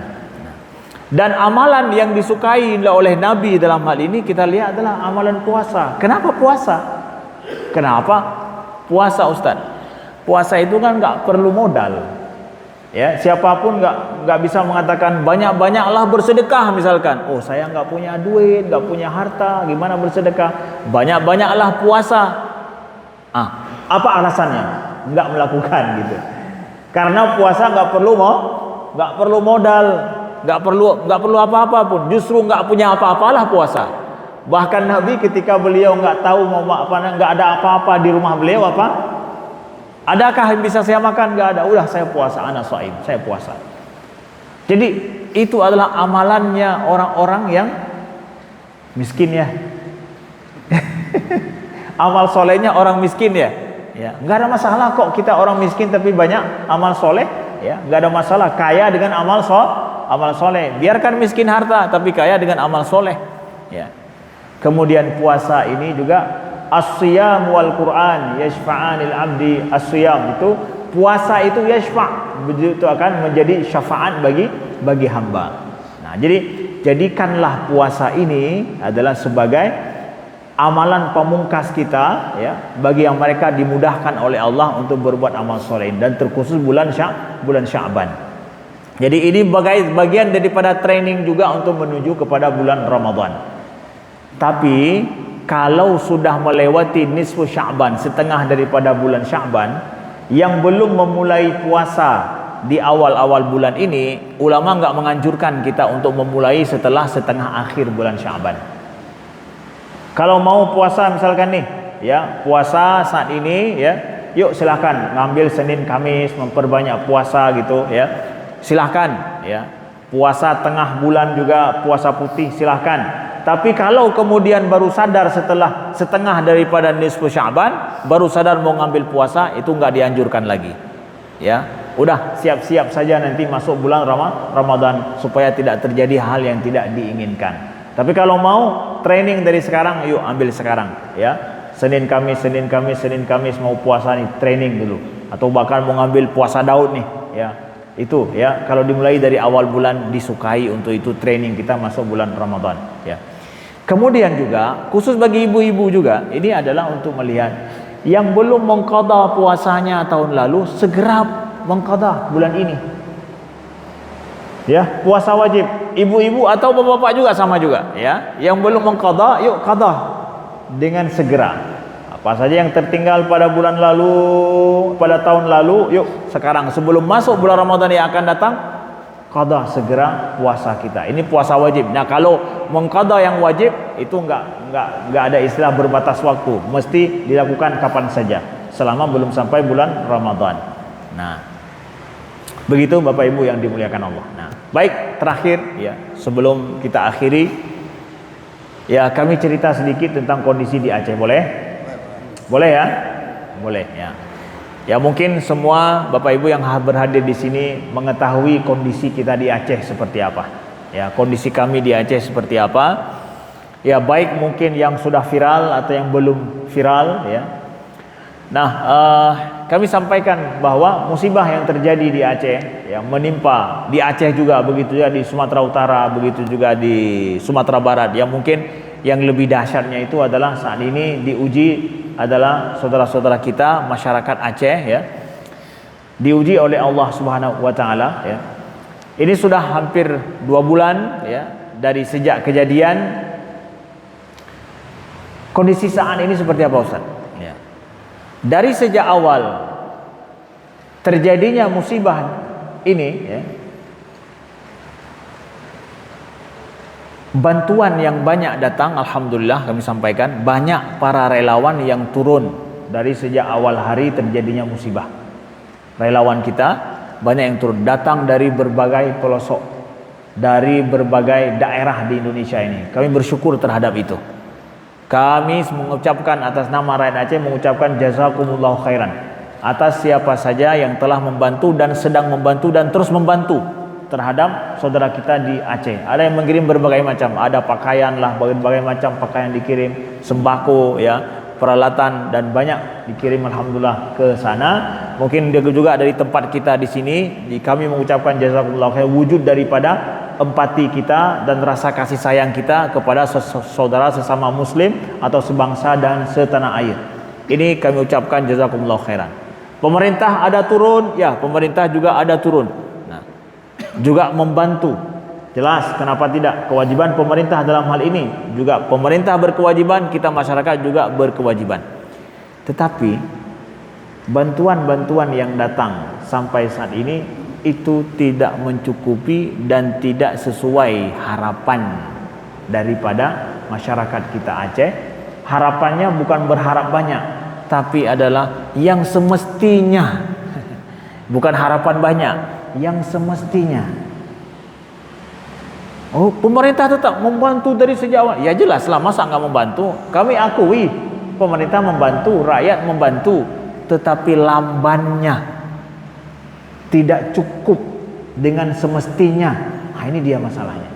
Dan amalan yang disukai oleh Nabi dalam hal ini kita lihat adalah amalan puasa. Kenapa puasa? Kenapa puasa, Ustaz? Puasa itu kan nggak perlu modal. Ya, siapapun nggak bisa mengatakan banyak-banyaklah bersedekah misalkan. Oh, saya nggak punya duit, nggak punya harta, gimana bersedekah? Banyak-banyaklah puasa. Apa alasannya? Nggak melakukan gitu. Karena puasa nggak perlu modal, nggak perlu apa-apa pun. Justru nggak punya apa-apalah puasa. Bahkan Nabi ketika beliau nggak tahu nggak ada apa-apa di rumah beliau adakah yang bisa saya makan? Nggak ada. Udah saya puasa, ana shaim, saya puasa. Jadi itu adalah amalannya orang-orang yang miskin, ya. Amal solehnya orang miskin, ya. Ya, nggak ada masalah kok kita orang miskin tapi banyak amal soleh, ya. Nggak ada masalah kaya dengan amal soleh. Biarkan miskin harta tapi kaya dengan amal soleh, ya. Kemudian puasa ini juga as-siyam wal Qur'an yashfa'anil abdi. As-siyam itu puasa itu yashfa', begitu akan menjadi syafaat bagi hamba. Nah, jadi jadikanlah puasa ini adalah sebagai amalan pamungkas kita, ya, bagi yang mereka dimudahkan oleh Allah untuk berbuat amal soleh, dan terkhusus bulan Sya'ban. Jadi ini bagian daripada training juga untuk menuju kepada bulan Ramadan. Tapi kalau sudah melewati nisfu Sya'ban, setengah daripada bulan Sya'ban, yang belum memulai puasa di awal-awal bulan ini, ulama enggak menganjurkan kita untuk memulai setelah setengah akhir bulan Sya'ban. Kalau mau puasa misalkan nih, ya, puasa saat ini, ya, yuk silakan ngambil Senin Kamis, memperbanyak puasa gitu, ya. Silahkan, ya. Puasa tengah bulan juga puasa putih silahkan. Tapi kalau kemudian baru sadar setelah setengah daripada nisfu Sya'ban, baru sadar mau ngambil puasa, itu enggak dianjurkan lagi. Ya, udah siap-siap saja nanti masuk bulan Ramadan supaya tidak terjadi hal yang tidak diinginkan. Tapi kalau mau training dari sekarang, yuk ambil sekarang, ya. Senin Kamis mau puasa nih, training dulu. Atau bahkan mau ngambil puasa Daud nih, ya. Itu, ya, kalau dimulai dari awal bulan disukai untuk itu training kita masuk bulan Ramadan, ya. Kemudian juga khusus bagi ibu-ibu juga, ini adalah untuk melihat yang belum mengqadha puasanya tahun lalu segera mengqadha bulan ini. Ya, puasa wajib. Ibu-ibu atau bapak-bapak juga sama juga, ya. Yang belum mengqadha, yuk qadha dengan segera. Apa saja yang tertinggal pada bulan lalu, pada tahun lalu, yuk sekarang sebelum masuk bulan Ramadan yang akan datang, qadha segera puasa kita. Ini puasa wajib. Nah, kalau mengqadha yang wajib itu enggak ada istilah berbatas waktu, mesti dilakukan kapan saja selama belum sampai bulan Ramadan. Nah, begitu Bapak Ibu yang dimuliakan Allah. Nah, baik, terakhir, ya, sebelum kita akhiri, ya, kami cerita sedikit tentang kondisi di Aceh, boleh? Boleh, ya? Boleh, ya. Ya, mungkin semua Bapak Ibu yang berhadir di sini mengetahui kondisi kita di Aceh seperti apa. Ya, kondisi kami di Aceh seperti apa. Ya, baik mungkin yang sudah viral atau yang belum viral ya. Nah, kami sampaikan bahwa musibah yang terjadi di Aceh, yang menimpa di Aceh juga, begitu juga di Sumatera Utara, begitu juga di Sumatera Barat. Yang mungkin yang lebih dahsyatnya itu adalah saat ini diuji adalah saudara-saudara kita masyarakat Aceh ya, diuji oleh Allah Subhanahu wa taala ya. Ini sudah hampir 2 bulan ya dari sejak kejadian. Kondisi saat ini seperti apa, Ustaz? Ya. Dari sejak awal terjadinya musibah ini ya, bantuan yang banyak datang, alhamdulillah kami sampaikan, banyak para relawan yang turun dari sejak awal hari terjadinya musibah. Relawan kita banyak yang turun, datang dari berbagai pelosok, dari berbagai daerah di Indonesia ini. Kami bersyukur terhadap itu. Kami mengucapkan atas nama rakyat Aceh, mengucapkan jazakumullahu khairan atas siapa saja yang telah membantu dan sedang membantu dan terus membantu terhadap saudara kita di Aceh. Ada yang mengirim berbagai macam, ada pakaian lah, berbagai macam pakaian dikirim, sembako ya, peralatan, dan banyak dikirim alhamdulillah ke sana. Mungkin juga dari tempat kita di sini, kami mengucapkan jazakumullahu khairan, wujud daripada empati kita dan rasa kasih sayang kita kepada saudara sesama muslim atau sebangsa dan setanah air. Ini kami ucapkan jazakumullahu khairan. Pemerintah ada turun, ya, pemerintah juga ada turun. Nah, juga membantu. Jelas, kenapa tidak? Kewajiban pemerintah dalam hal ini juga, pemerintah berkewajiban, kita masyarakat juga berkewajiban. Tetapi bantuan-bantuan yang datang sampai saat ini itu tidak mencukupi dan tidak sesuai harapan daripada masyarakat kita Aceh. Harapannya bukan berharap banyak, tapi adalah yang semestinya. Bukan harapan banyak, yang semestinya. Oh, pemerintah tetap membantu dari sejak awal. Ya jelas lah, masa nggak membantu? Kami akui pemerintah membantu, rakyat membantu, tetapi lambannya, tidak cukup dengan semestinya. Nah, ini dia masalahnya.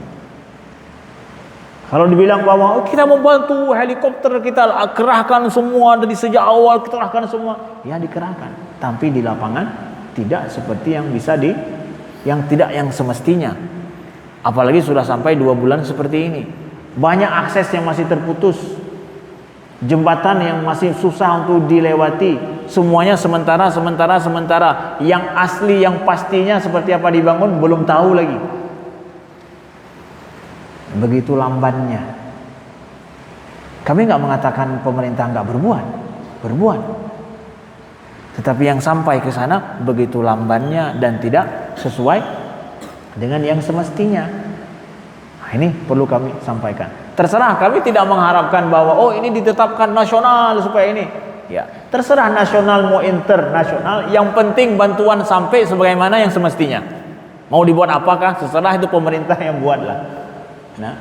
Kalau dibilang bahwa kita membantu, helikopter kita kerahkan semua dari sejak awal, kita kerahkan semua, ya dikerahkan, tapi di lapangan tidak seperti yang bisa yang semestinya. Apalagi sudah sampai 2 bulan seperti ini, banyak akses yang masih terputus, jembatan yang masih susah untuk dilewati, semuanya sementara. Yang asli, yang pastinya seperti apa dibangun belum tahu lagi. Begitu lambannya. Kami nggak mengatakan pemerintah nggak berbuat. Tetapi yang sampai ke sana begitu lambannya dan tidak sesuai dengan yang semestinya. Nah, ini perlu kami sampaikan. Terserah, kami tidak mengharapkan bahwa oh ini ditetapkan nasional supaya ini. Ya, terserah nasional mau internasional, yang penting bantuan sampai sebagaimana yang semestinya. Mau dibuat apakah, terserah, itu pemerintah yang buatlah. Nah,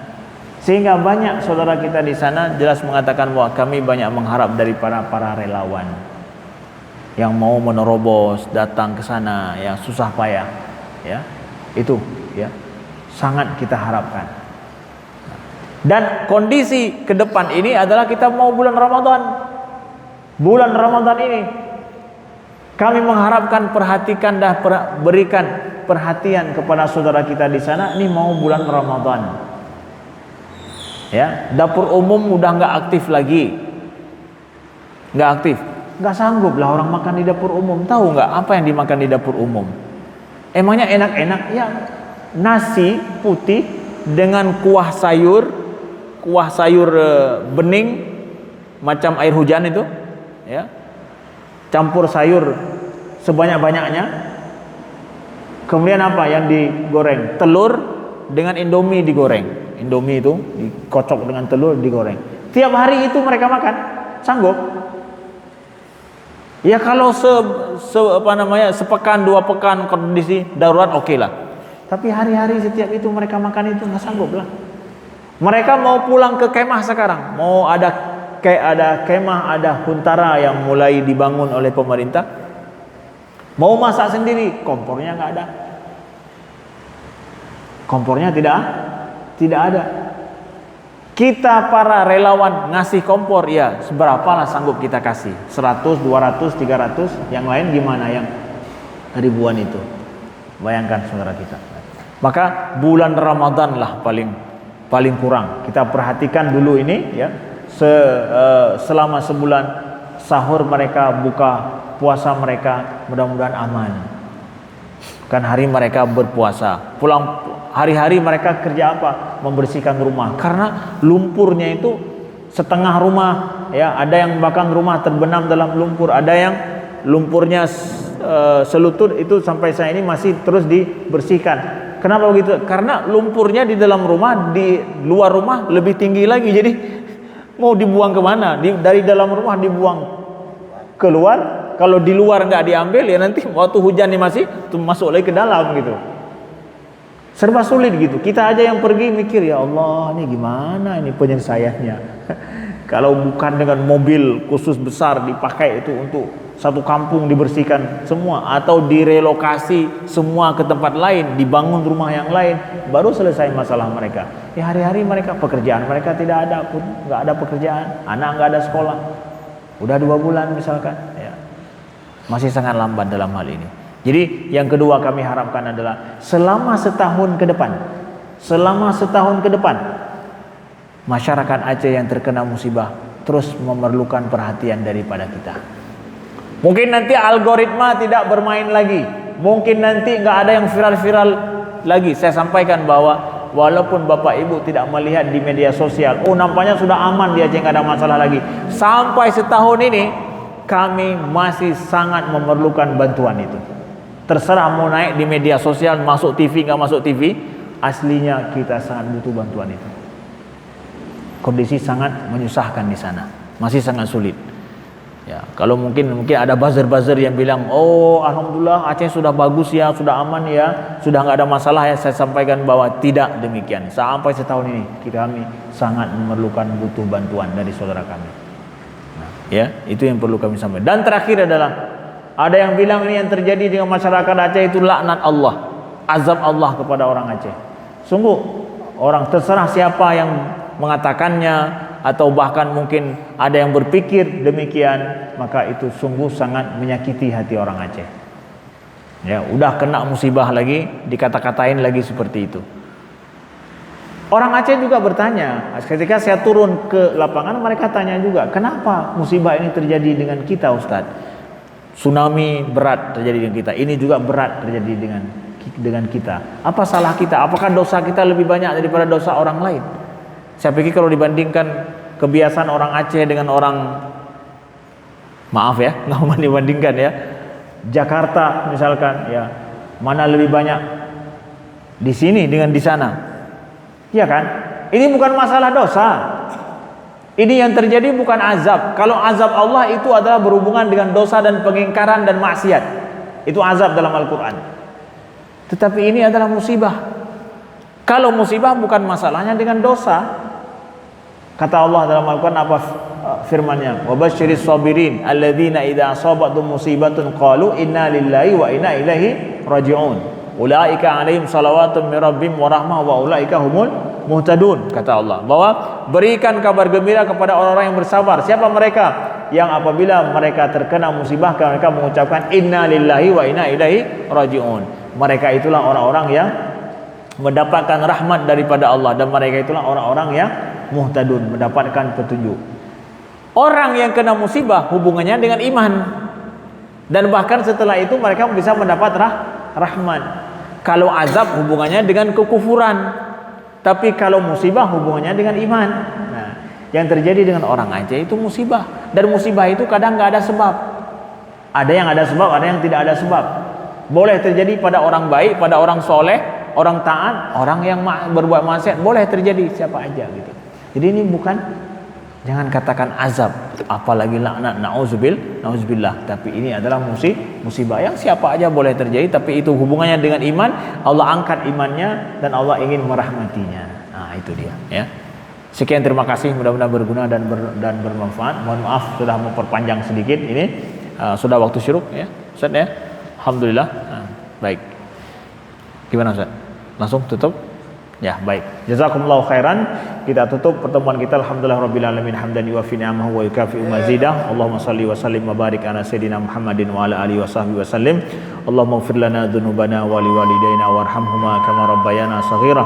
sehingga banyak saudara kita di sana jelas mengatakan bahwa kami banyak mengharap dari para relawan yang mau menerobos datang ke sana, yang susah payah, ya. Itu ya sangat kita harapkan. Dan kondisi ke depan ini adalah kita mau bulan Ramadan. Bulan Ramadan ini kami mengharapkan, perhatikan dan berikan perhatian kepada saudara kita di sana. Ini mau bulan Ramadan. Ya, dapur umum udah nggak aktif lagi. Nggak aktif. Nggak sanggup lah orang makan di dapur umum. Tahu nggak apa yang dimakan di dapur umum? Emangnya enak-enak? Ya, nasi putih dengan kuah sayur bening macam air hujan itu, ya, campur sayur sebanyak-banyaknya. Kemudian apa yang digoreng? Telur dengan Indomie digoreng. Indomie itu dikocok dengan telur digoreng. Tiap hari itu mereka makan, sanggup? Ya kalau sepekan 2 pekan kondisi darurat oke lah. Tapi hari-hari setiap itu mereka makan itu nggak sanggup lah. Mereka mau pulang ke kemah sekarang, mau ada kemah, ada huntara yang mulai dibangun oleh pemerintah. Mau masak sendiri, kompornya nggak ada. Kompornya tidak ada. Kita para relawan ngasih kompor, ya seberapa lah sanggup kita kasih? 100, 200, 300, yang lain gimana yang ribuan itu? Bayangkan saudara kita. Maka bulan Ramadan lah paling kurang. Kita perhatikan dulu ini ya. Selama sebulan sahur mereka, buka puasa mereka mudah-mudahan aman. Kan hari mereka berpuasa. Pulang hari-hari mereka kerja apa? Membersihkan rumah. Karena lumpurnya itu setengah rumah ya, ada yang bahkan rumah terbenam dalam lumpur, ada yang lumpurnya selutut itu sampai saat ini masih terus dibersihkan. Kenapa begitu? Karena lumpurnya di dalam rumah, di luar rumah lebih tinggi lagi. Jadi mau dibuang kemana? Dari dalam rumah dibuang keluar. Kalau di luar nggak diambil ya nanti waktu hujan nih masih masuk lagi ke dalam gitu. Serba sulit gitu. Kita aja yang pergi mikir, ya Allah, ini gimana ini penyelesaiannya. Kalau bukan dengan mobil khusus besar dipakai itu untuk satu kampung dibersihkan semua, atau direlokasi semua ke tempat lain, dibangun rumah yang lain, baru selesai masalah mereka. Ya hari-hari mereka pekerjaan mereka tidak ada pun, nggak ada pekerjaan, anak nggak ada sekolah, udah 2 bulan misalkan, ya masih sangat lambat dalam hal ini. Jadi yang kedua kami harapkan adalah selama setahun ke depan masyarakat Aceh yang terkena musibah terus memerlukan perhatian daripada kita. Mungkin nanti algoritma tidak bermain lagi, mungkin nanti nggak ada yang viral-viral lagi. Saya sampaikan bahwa walaupun Bapak Ibu tidak melihat di media sosial, oh nampaknya sudah aman di Aceh, nggak ada masalah lagi. Sampai setahun ini kami masih sangat memerlukan bantuan itu. Terserah mau naik di media sosial, masuk TV nggak masuk TV, aslinya kita sangat butuh bantuan itu. Kondisi sangat menyusahkan di sana, masih sangat sulit. Ya, kalau mungkin ada buzzer-buzzer yang bilang, oh alhamdulillah Aceh sudah bagus ya, sudah aman ya, sudah nggak ada masalah ya. Saya sampaikan bahwa tidak demikian. Sampai setahun ini kami sangat memerlukan butuh bantuan dari saudara kami. Nah, ya itu yang perlu kami sampaikan. Dan terakhir adalah ada yang bilang ini yang terjadi dengan masyarakat Aceh itu laknat Allah, azab Allah kepada orang Aceh. Sungguh orang terserah siapa yang mengatakannya, atau bahkan mungkin ada yang berpikir demikian, maka itu sungguh sangat menyakiti hati orang Aceh. Ya, udah kena musibah lagi dikata-katain lagi seperti itu. Orang Aceh juga bertanya, ketika saya turun ke lapangan mereka tanya juga, kenapa musibah ini terjadi dengan kita Ustaz? Tsunami berat terjadi dengan kita, ini juga berat terjadi dengan kita. Apa salah kita? Apakah dosa kita lebih banyak daripada dosa orang lain? Saya pikir kalau dibandingkan kebiasaan orang Aceh dengan orang, maaf ya, nggak mau dibandingkan ya, Jakarta misalkan, ya mana lebih banyak di sini dengan di sana, ya kan? Ini bukan masalah dosa. Ini yang terjadi bukan azab. Kalau azab Allah itu adalah berhubungan dengan dosa dan pengingkaran dan maksiat, itu azab dalam Al-Quran. Tetapi ini adalah musibah. Kalau musibah bukan masalahnya dengan dosa. Kata Allah dalam Al-Quran apa firman-Nya? Wa basyiris sabirin alladzina idza asabathum musibatun qalu inna lillahi wa inna ilaihi raji'un. Ulaika 'alaihim salawatun mir rabbihim wa rahmah wa ulaika humul muhtadun. Kata Allah bahwa berikan kabar gembira kepada orang-orang yang bersabar. Siapa mereka? Yang apabila mereka terkena musibah mereka mengucapkan inna lillahi wa inna ilaihi raji'un. Mereka itulah orang-orang yang mendapatkan rahmat daripada Allah, dan mereka itulah orang-orang yang muhtadun, mendapatkan petunjuk. Orang yang kena musibah hubungannya dengan iman, dan bahkan setelah itu mereka bisa mendapat rahmat. Kalau azab hubungannya dengan kekufuran, tapi kalau musibah hubungannya dengan iman. Nah, yang terjadi dengan orang Aceh itu musibah, dan musibah itu kadang nggak ada sebab. Ada yang ada sebab, ada yang tidak ada sebab. Boleh terjadi pada orang baik, pada orang soleh, orang taat, orang yang berbuat maksiat, boleh terjadi siapa aja gitu. Jadi ini bukan, jangan katakan azab, apalagi laknat, nauzubillah. Tapi ini adalah musibah yang siapa aja boleh terjadi, tapi itu hubungannya dengan iman. Allah angkat imannya dan Allah ingin merahmatinya. Nah itu dia ya. Sekian, terima kasih, mudah-mudahan berguna dan bermanfaat. Mohon maaf sudah memperpanjang sedikit ini. Sudah waktu syuruk ya Ustaz ya. Alhamdulillah. Baik. Gimana Ustaz? Langsung tutup? Ya, baik. Jazakumullahu khairan. Kita tutup pertemuan kita. Alhamdulillah rabbil alamin hamdan yuwafi ni'amahu wa yukafi'u mazidah. Allahumma shalli wa sallim wa barik ala sayidina Muhammadin wa ala alihi wa sahbihi wa sallim. Allahumma ighfir lana dzunubana wa liwalidayna warhamhuma kama rabbayana shaghira.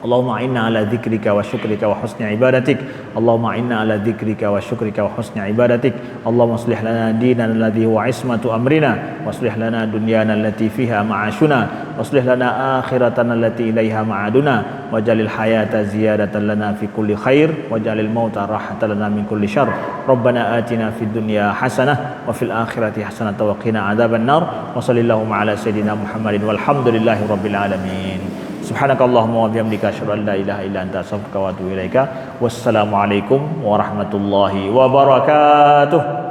Allahumma inna ala dzikrika wa syukrika wa husni ibadatik. Allahumma inna ala dzikrika wa syukrika wa husni ibadatik. Allahumma aslih lana dinana alladhi huwa ismatu amrina wa aslih lana dunyana allati fiha ma'ashuna wa aslih lana akhiratana allati ilaiha ma'aduna waj'alil hayata ziyadatan lana fi kulli khair waj'alil mauta rahatan lana min kulli syarr. Rabbana atina fid dunya hasanah wa fil akhirati hasanah wa qina adzaban nar. Wa sallallahu ala sayidina Muhammadin walhamdulillahi rabbil alamin. Subhanakallahumma wa bihamdika asyhadu an la ilaha illa anta astaghfiruka wa atubu ilaika. Wassalamualaikum warahmatullahi wabarakatuh.